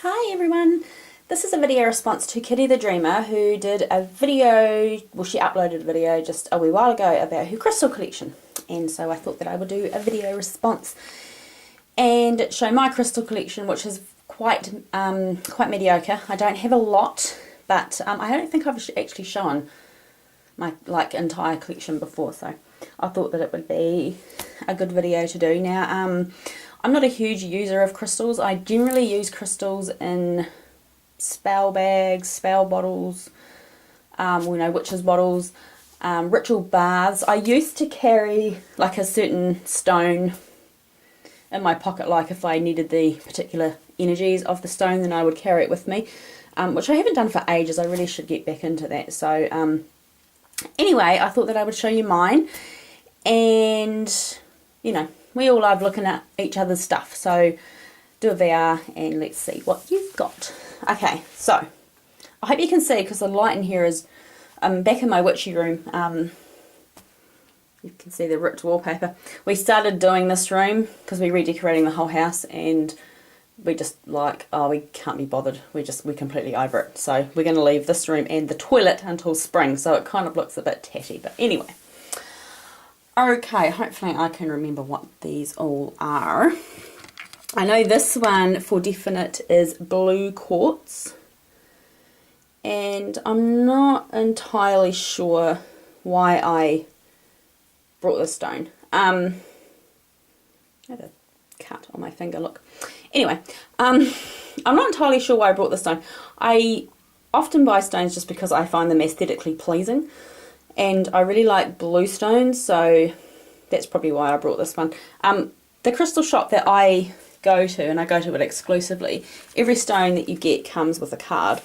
Hi everyone, this is a video response to Kitty the Dreamer, who did a video, well she uploaded a video just a wee while ago about her crystal collection, and so I thought that I would do a video response and show my crystal collection, which is quite mediocre. I don't have a lot, but I don't think I've actually shown my entire collection before, so I thought that it would be a good video to do. Now I'm not a huge user of crystals. I generally use crystals in spell bags, spell bottles, witches bottles, ritual baths. I used to carry like a certain stone in my pocket, like if I needed the particular energies of the stone, then I would carry it with me, which I haven't done for ages. I really should get back into that. So anyway, I thought that I would show you mine, and we all love looking at each other's stuff, so do a VR and let's see what you've got. Okay, so I hope you can see, because the light in here is back in my witchy room. You can see the ripped wallpaper. We started doing this room because we're redecorating the whole house, and we just like, oh, we can't be bothered. We're completely over it. So we're going to leave this room and the toilet until spring, so it kind of looks a bit tatty, but anyway. Okay, hopefully I can remember what these all are. I know this one for definite is blue quartz, and I'm not entirely sure why I brought this stone. I had a cut on my finger, look. Anyway, I'm not entirely sure why I brought this stone. I often buy stones just because I find them aesthetically pleasing, and I really like blue stones, so that's probably why I brought this one. The crystal shop that I go to, and I go to it exclusively, every stone that you get comes with a card,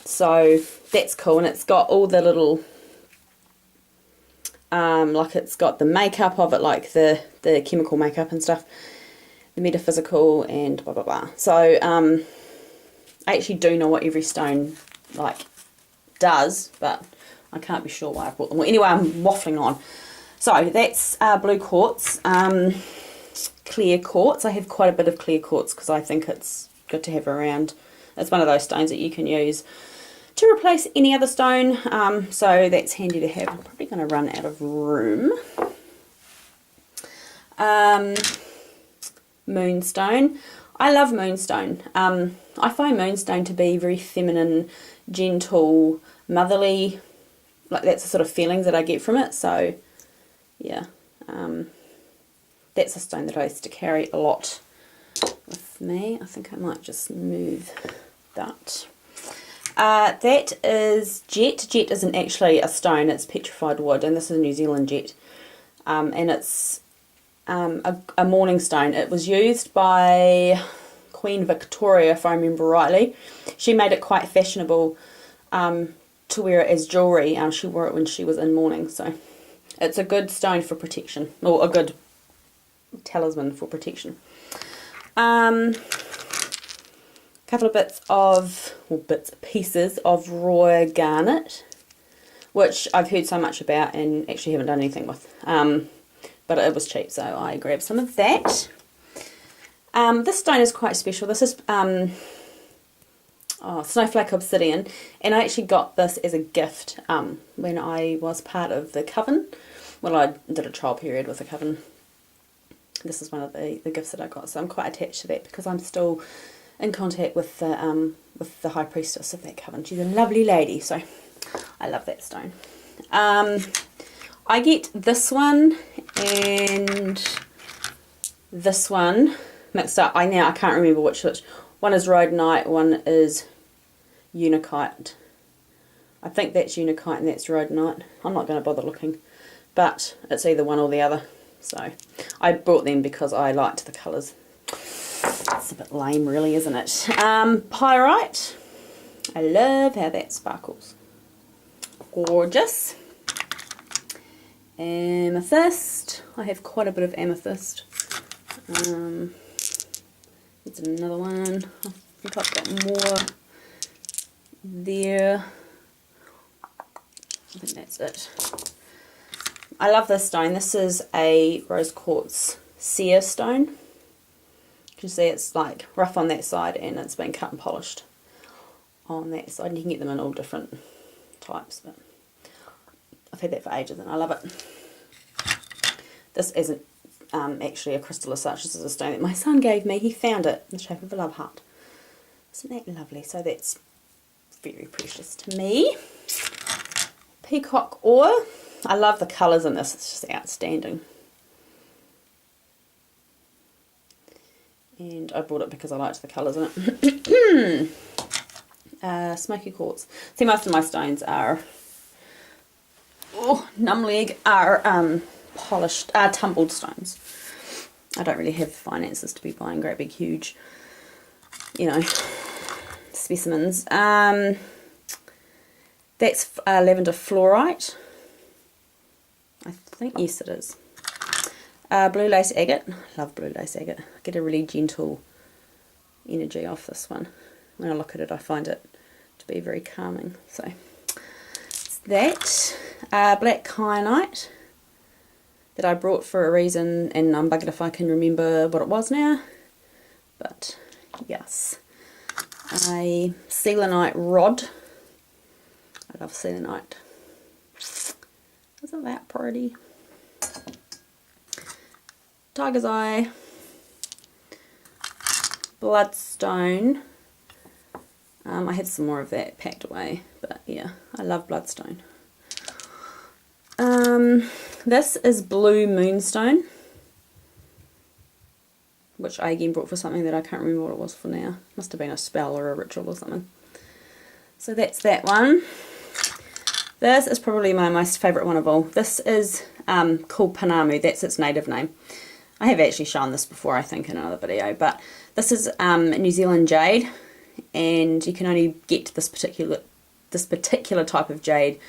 so that's cool. And it's got all the little like it's got the makeup of it, like the chemical makeup and stuff, the metaphysical and blah blah blah. So I actually do know what every stone does, but I can't be sure why I brought them. Well, anyway, I'm waffling on. So that's blue quartz, clear quartz. I have quite a bit of clear quartz because I think it's good to have around. It's one of those stones that you can use to replace any other stone, so that's handy to have. I'm probably going to run out of room. Moonstone. I love moonstone. I find moonstone to be very feminine, gentle, motherly. Like, that's the sort of feelings that I get from it. So yeah, that's a stone that I used to carry a lot with me. I think I might just move that. That is jet. Jet isn't actually a stone, it's petrified wood, and this is a New Zealand jet, and it's a mourning stone. It was used by Queen Victoria, if I remember rightly. She made it quite fashionable to wear it as jewellery. She wore it when she was in mourning, so it's a good stone for protection, or a good talisman for protection. Couple of pieces of raw garnet, which I've heard so much about and actually haven't done anything with, but it was cheap, so I grabbed some of that. This stone is quite special. This is snowflake obsidian, and I actually got this as a gift when I was part of the coven. Well, I did a trial period with the coven. This is one of the gifts that I got, so I'm quite attached to that because I'm still in contact with the high priestess of that coven. She's a lovely lady, so I love that stone. I get this one and this one mixed up. I can't remember which. One is rhodonite, one is unakite. I think that's unakite and that's rhodonite. I'm not going to bother looking, but it's either one or the other. So I bought them because I liked the colours. It's a bit lame really, isn't it? Pyrite. I love how that sparkles. Gorgeous. Amethyst. I have quite a bit of amethyst. There's another one. I think I've got more there. I think that's it. I love this stone. This is a rose quartz seer stone. You see it's like rough on that side and it's been cut and polished on that side. And you can get them in all different types, but I've had that for ages and I love it. This isn't actually a crystal as such. This is a stone that my son gave me. He found it in the shape of a love heart. Isn't that lovely? So that's very precious to me. Peacock ore. I love the colours in this. It's just outstanding. And I bought it because I liked the colours in it. Smoky quartz. See, most of my stones are, numbleg, are polished, tumbled stones. I don't really have the finances to be buying great big huge, specimens. That's lavender fluorite. I think, yes it is. Blue lace agate. Love blue lace agate. I get a really gentle energy off this one. When I look at it, I find it to be very calming. So it's that. Black kyanite that I brought for a reason, and I'm buggered if I can remember what it was now. But yes. A selenite rod. I love selenite. Isn't that pretty? Tiger's eye, bloodstone. I had some more of that packed away, but yeah, I love bloodstone. This is blue moonstone, which I again brought for something that I can't remember what it was for now. Must have been a spell or a ritual or something. So that's that one. This is probably my most favourite one of all. This is called Panamu. That's its native name. I have actually shown this before, I think, in another video, but this is New Zealand jade, and you can only get this particular type of jade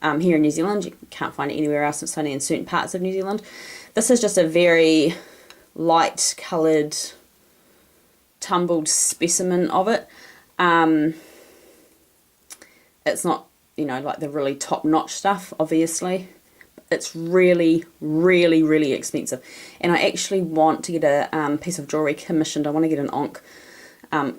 here in New Zealand. You can't find it anywhere else. It's only in certain parts of New Zealand. This is just a very light coloured, tumbled specimen of it. It's not, like the really top-notch stuff, obviously. It's really, really, really expensive. And I actually want to get a piece of jewellery commissioned. I want to get an onk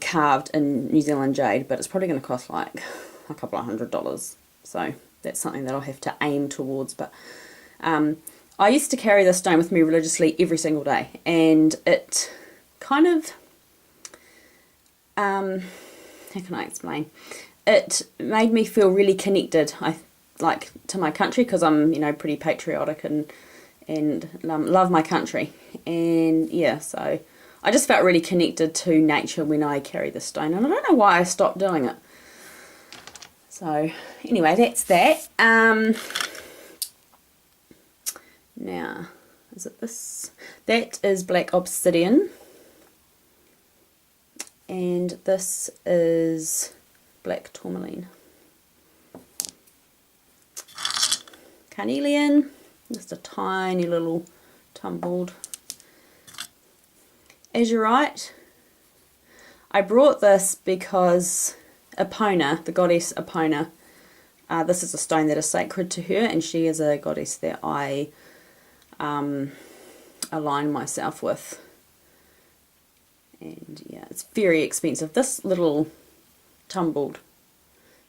carved in New Zealand jade, but it's probably going to cost like a couple of $100. So that's something that I'll have to aim towards. But I used to carry this stone with me religiously every single day. And it kind of, how can I explain? It made me feel really connected, to my country, because I'm, pretty patriotic and love my country. And yeah, so I just felt really connected to nature when I carry this stone, and I don't know why I stopped doing it. So anyway, that's that. Now, is it this? That is black obsidian, and this is black tourmaline. Carnelian, just a tiny little tumbled. Azurite. I brought this because Epona, the goddess Epona, this is a stone that is sacred to her, and she is a goddess that I align myself with. And yeah, it's very expensive. This little tumbled,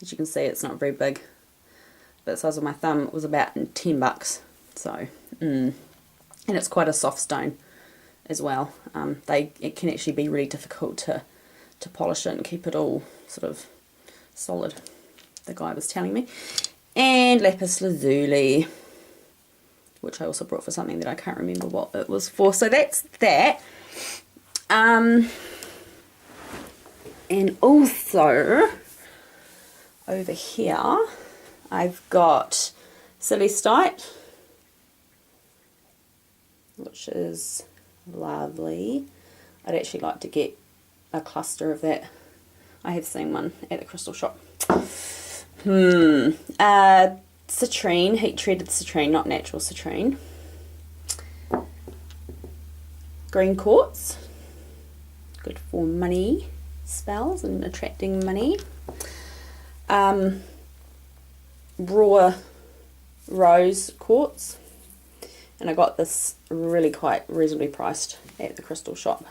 as you can see, it's not very big, but the size of my thumb, it was about $10. So, and it's quite a soft stone as well. It can actually be really difficult to polish it and keep it all sort of solid, the guy was telling me. And lapis lazuli, which I also brought for something that I can't remember what it was for. So that's that. And also over here I've got celestite, which is lovely. I'd actually like to get a cluster of that. I have seen one at the crystal shop. Citrine, heat treated citrine, not natural citrine. Green quartz, good for money spells and attracting money. Raw rose quartz, and I got this really quite reasonably priced at the crystal shop.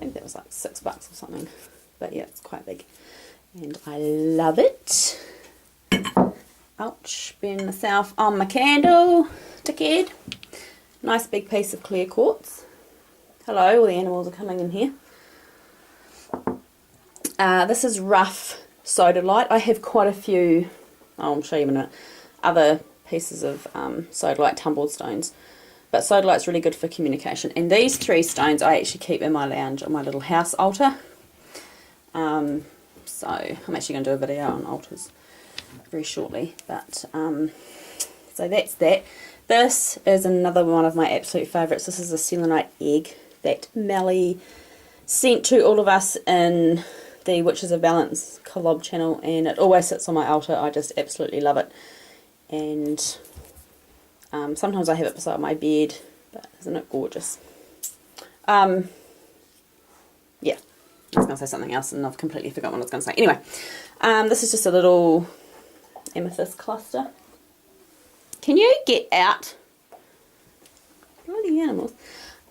think that was like $6 or something. But yeah, it's quite big. And I love it. Ouch, burn myself on my candle. Dickhead. Nice big piece of clear quartz. Hello, all the animals are coming in here. This is rough sodalite. I have quite a few, I'll show you in a minute, other pieces of sodalite tumbled stones. But sodalite's really good for communication. And these 3 stones I actually keep in my lounge on my little house altar. So I'm actually going to do a video on altars very shortly. But so that's that. This is another one of my absolute favourites. This is a selenite egg that Melly sent to all of us in the Witches of Balance collab channel, and it always sits on my altar. I just absolutely love it. And sometimes I have it beside my bed, but isn't it gorgeous? Yeah, I was going to say something else and I've completely forgotten what I was going to say. Anyway, this is just a little amethyst cluster. Can you get out? Bloody animals.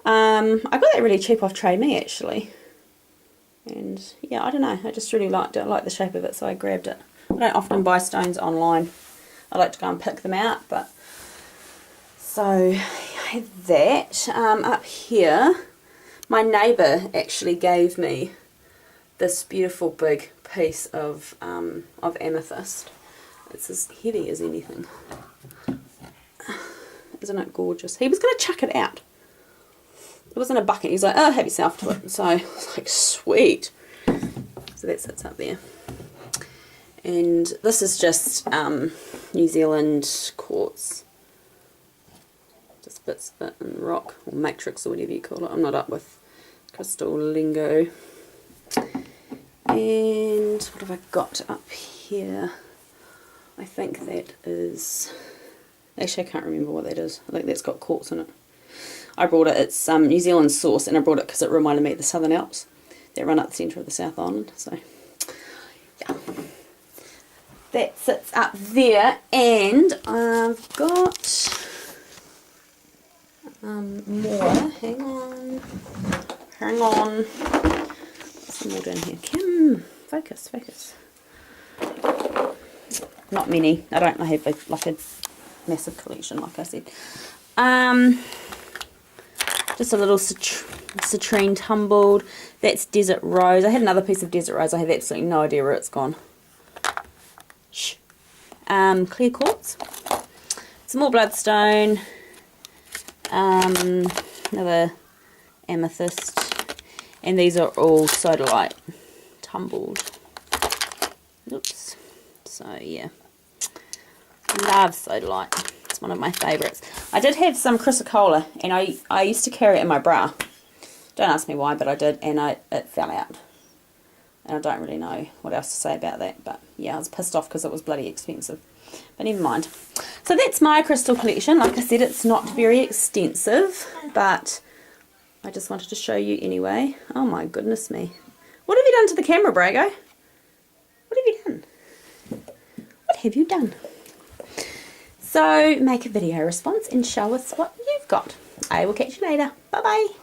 I got that really cheap off Trade Me actually. And yeah, I don't know, I just really liked it. I like the shape of it, so I grabbed it. I don't often buy stones online. I like to go and pick them out, but so I have that. Up here, my neighbour actually gave me this beautiful big piece of amethyst. It's as heavy as anything. Isn't it gorgeous? He was going to chuck it out. It was in a bucket. He's like, oh, have yourself to it. So I was like, sweet. So that sits up there. And this is just New Zealand quartz. Just bits of it in rock or matrix or whatever you call it. I'm not up with crystal lingo. And what have I got up here? I think that is... Actually, I can't remember what that is. I think that's got quartz in it. I brought it. It's New Zealand source, and I brought it because it reminded me of the Southern Alps that run up the centre of the South Island. So, yeah. That sits up there, and I've got more. Hang on. Some more down here. Kim, focus. Not many. I have like a massive collection, like I said. Just a little citrine tumbled. That's desert rose. I had another piece of desert rose. I have absolutely no idea where it's gone. Shh. Clear quartz. Some more bloodstone. Another amethyst. And these are all sodalite tumbled. Oops. So yeah. Love sodalite. It's one of my favourites. I did have some chrysocolla, and I used to carry it in my bra. Don't ask me why, but I did, and it fell out. And I don't really know what else to say about that, but yeah, I was pissed off because it was bloody expensive. But never mind. So that's my crystal collection. Like I said, it's not very extensive, but I just wanted to show you anyway. Oh my goodness me. What have you done to the camera, Brago? What have you done? What have you done? So make a video response and show us what you've got. I will catch you later. Bye bye.